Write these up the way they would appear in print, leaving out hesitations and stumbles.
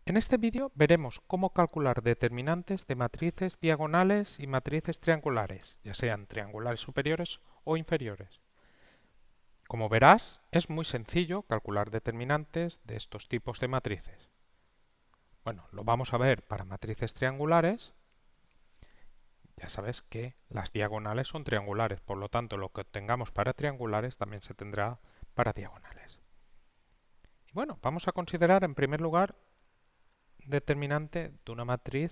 En este vídeo veremos cómo calcular determinantes de matrices diagonales y matrices triangulares, ya sean triangulares superiores o inferiores. Como verás, es muy sencillo calcular determinantes de estos tipos de matrices. Bueno, lo vamos a ver para matrices triangulares. Ya sabes que las diagonales son triangulares, por lo tanto lo que obtengamos para triangulares también se tendrá para diagonales. Y bueno, vamos a considerar en primer lugar determinante de una matriz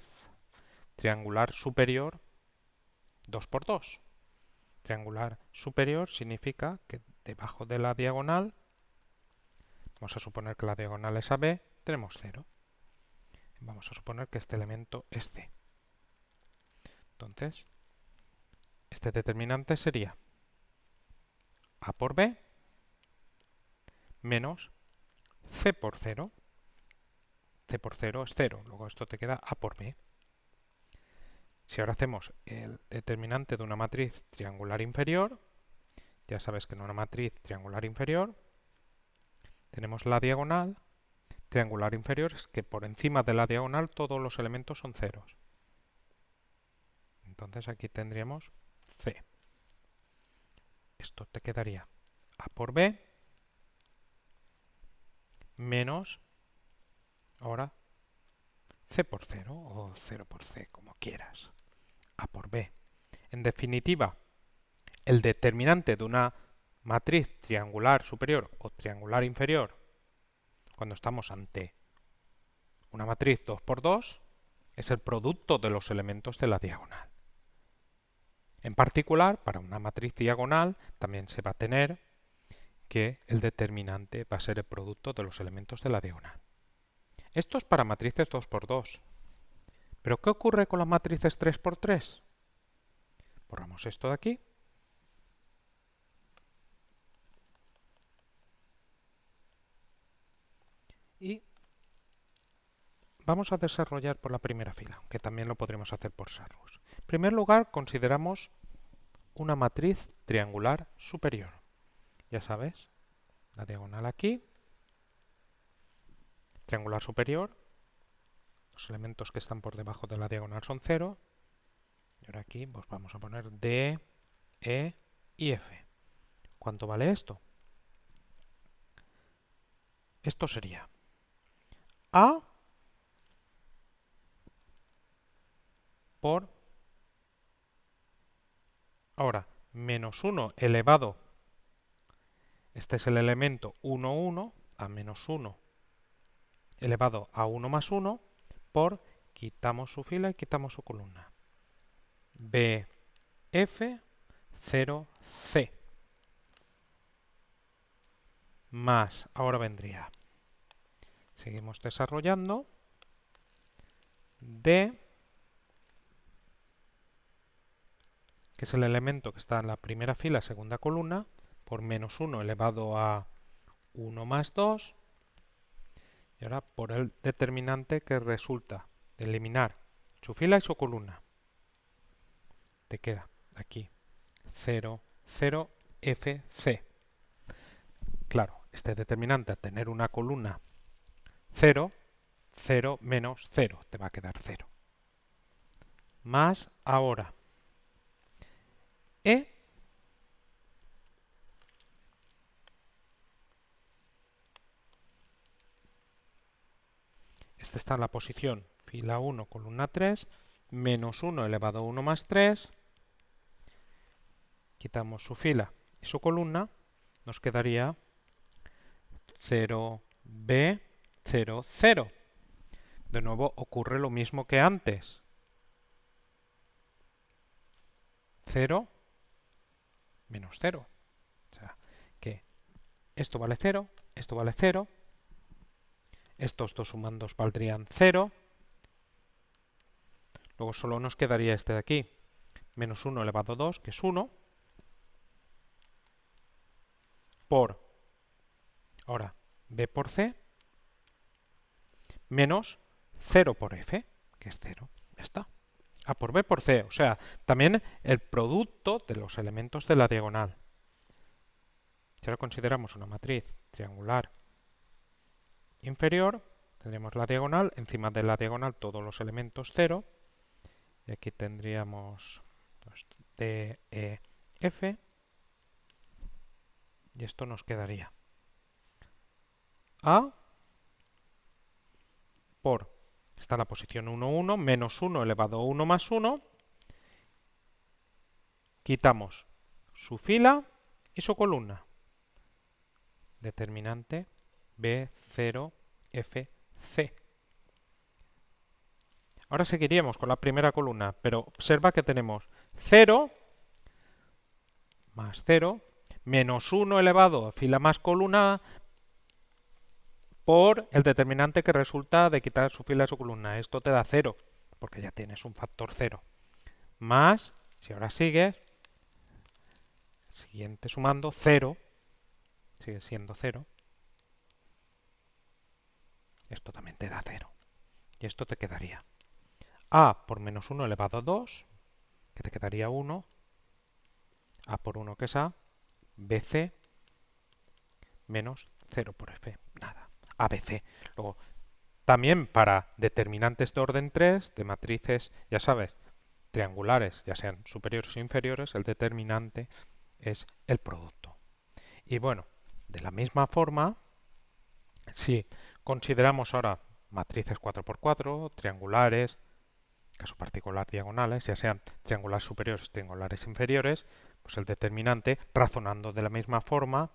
triangular superior 2 por 2. Triangular superior significa que debajo de la diagonal, vamos a suponer que la diagonal es AB, tenemos 0. Vamos a suponer que este elemento es C. Entonces, este determinante sería A por B menos C por 0. C por 0 es 0, luego esto te queda A por B. Si ahora hacemos el determinante de una matriz triangular inferior, ya sabes que en una matriz triangular inferior tenemos la diagonal triangular inferior, es que por encima de la diagonal todos los elementos son ceros. Entonces aquí tendríamos C. Esto te quedaría A por B menos, ahora, C por 0 o 0 por C, como quieras. A por B. En definitiva, el determinante de una matriz triangular superior o triangular inferior, cuando estamos ante una matriz 2 por 2, es el producto de los elementos de la diagonal. En particular, para una matriz diagonal también se va a tener que el determinante va a ser el producto de los elementos de la diagonal. Esto es para matrices 2 por 2. ¿Pero qué ocurre con las matrices 3 por 3? Borramos esto de aquí. Y vamos a desarrollar por la primera fila, aunque también lo podremos hacer por sarros. En primer lugar, consideramos una matriz triangular superior. Ya sabes, la diagonal aquí, triangular superior, los elementos que están por debajo de la diagonal son 0, y ahora aquí pues vamos a poner D, E y F. ¿Cuánto vale esto? Esto sería A por, ahora, menos 1 elevado, este es el elemento 1, 1, a menos 1 elevado a 1 más 1, por, quitamos su fila y quitamos su columna. B, F, 0, C. Más, ahora vendría, seguimos desarrollando, D, que es el elemento que está en la primera fila, segunda columna, por menos 1 elevado a 1 más 2, y ahora por el determinante que resulta de eliminar su fila y su columna. Te queda aquí 0, 0, F, C. Claro, este determinante al tener una columna 0, 0 menos 0, te va a quedar 0. Más ahora E, esta está en la posición fila 1, columna 3, menos 1 elevado a 1 más 3, quitamos su fila y su columna, nos quedaría 0b, 0, 0. De nuevo ocurre lo mismo que antes. 0 menos 0. O sea, que esto vale 0, esto vale 0, estos dos sumandos valdrían 0, luego solo nos quedaría este de aquí, menos 1 elevado a 2, que es 1, por, ahora, b por c, menos 0 por f, que es 0. Ya está. A por b por c, o sea, también el producto de los elementos de la diagonal. Si ahora consideramos una matriz triangular inferior, tendríamos la diagonal, encima de la diagonal todos los elementos 0, y aquí tendríamos pues, D, E, F, y esto nos quedaría A por, está la posición 1, 1, menos 1 elevado a 1 más 1, quitamos su fila y su columna. Determinante B0, F, C. Ahora seguiríamos con la primera columna, pero observa que tenemos 0 más 0, menos 1 elevado a fila más columna por el determinante que resulta de quitar su fila y su columna. Esto te da 0, porque ya tienes un factor 0. Más, si ahora sigues, siguiente sumando, 0, sigue siendo 0. Esto también te da 0. Y esto te quedaría A por menos 1 elevado a 2, que te quedaría 1, A por 1 que es A, BC menos 0 por F, nada, ABC. Luego, también para determinantes de orden 3, de matrices, ya sabes, triangulares, ya sean superiores o inferiores, el determinante es el producto. Y bueno, de la misma forma, si consideramos ahora matrices 4×4, triangulares, caso particular diagonales, ya sean triangulares superiores o triangulares inferiores, pues el determinante, razonando de la misma forma,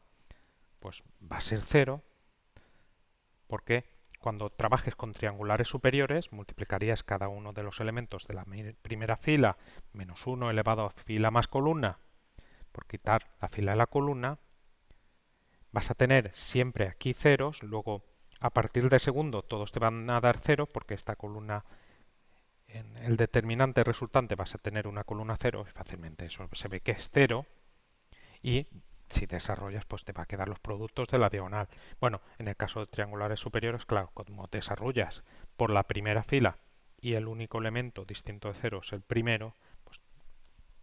pues va a ser 0, porque cuando trabajes con triangulares superiores, multiplicarías cada uno de los elementos de la primera fila menos 1 elevado a fila más columna por quitar la fila de la columna. Vas a tener siempre aquí ceros, luego a partir del segundo todos te van a dar 0 porque esta columna, en el determinante resultante vas a tener una columna 0 y fácilmente eso se ve que es 0, y si desarrollas pues te va a quedar los productos de la diagonal. Bueno, en el caso de triangulares superiores, claro, como desarrollas por la primera fila y el único elemento distinto de 0 es el primero, pues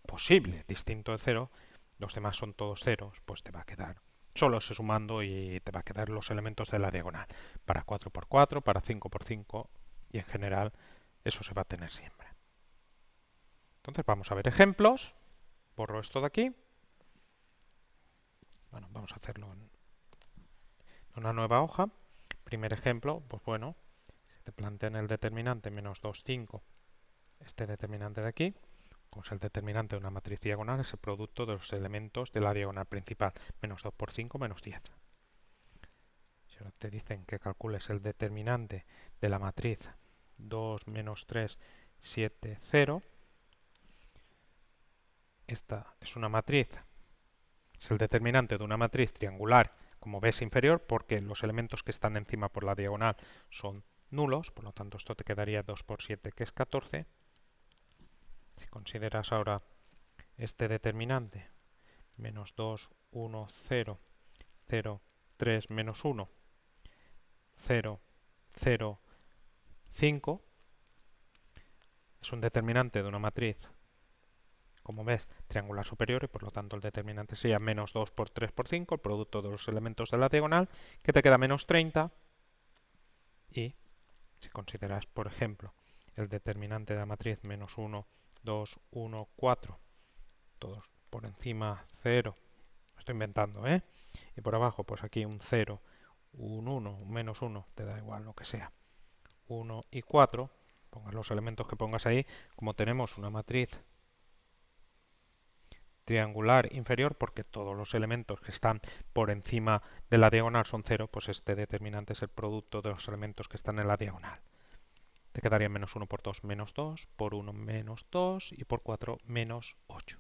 posible distinto de 0, los demás son todos ceros, pues te va a quedar solo se sumando y te va a quedar los elementos de la diagonal. Para 4×4, para 5×5 y en general eso se va a tener siempre. Entonces vamos a ver ejemplos. Borro esto de aquí. Bueno, vamos a hacerlo en una nueva hoja. Primer ejemplo, pues bueno, si te plantean el determinante menos 2, 5, este determinante de aquí, como es el determinante de una matriz diagonal, es el producto de los elementos de la diagonal principal. Menos 2 por 5, menos 10. Si ahora te dicen que calcules el determinante de la matriz 2 menos 3, 7, 0, esta es una matriz, es el determinante de una matriz triangular, como ves, inferior, porque los elementos que están encima por la diagonal son nulos, por lo tanto esto te quedaría 2 por 7, que es 14. Si consideras ahora este determinante, menos 2, 1, 0, 0, 3, menos 1, 0, 0, 5, es un determinante de una matriz, como ves, triangular superior, y por lo tanto el determinante sería menos 2 por 3 por 5, el producto de los elementos de la diagonal, que te queda menos 30. Y si consideras, por ejemplo, el determinante de la matriz menos 1, 2, 1, 4, todos por encima 0, estoy inventando, y por abajo, pues aquí un 0, un 1, un menos 1, te da igual lo que sea, 1 y 4, pongas los elementos que pongas ahí, como tenemos una matriz triangular inferior, porque todos los elementos que están por encima de la diagonal son 0, pues este determinante es el producto de los elementos que están en la diagonal. Te quedaría menos 1 por 2, menos 2, por 1 menos 2 y por 4 menos 8.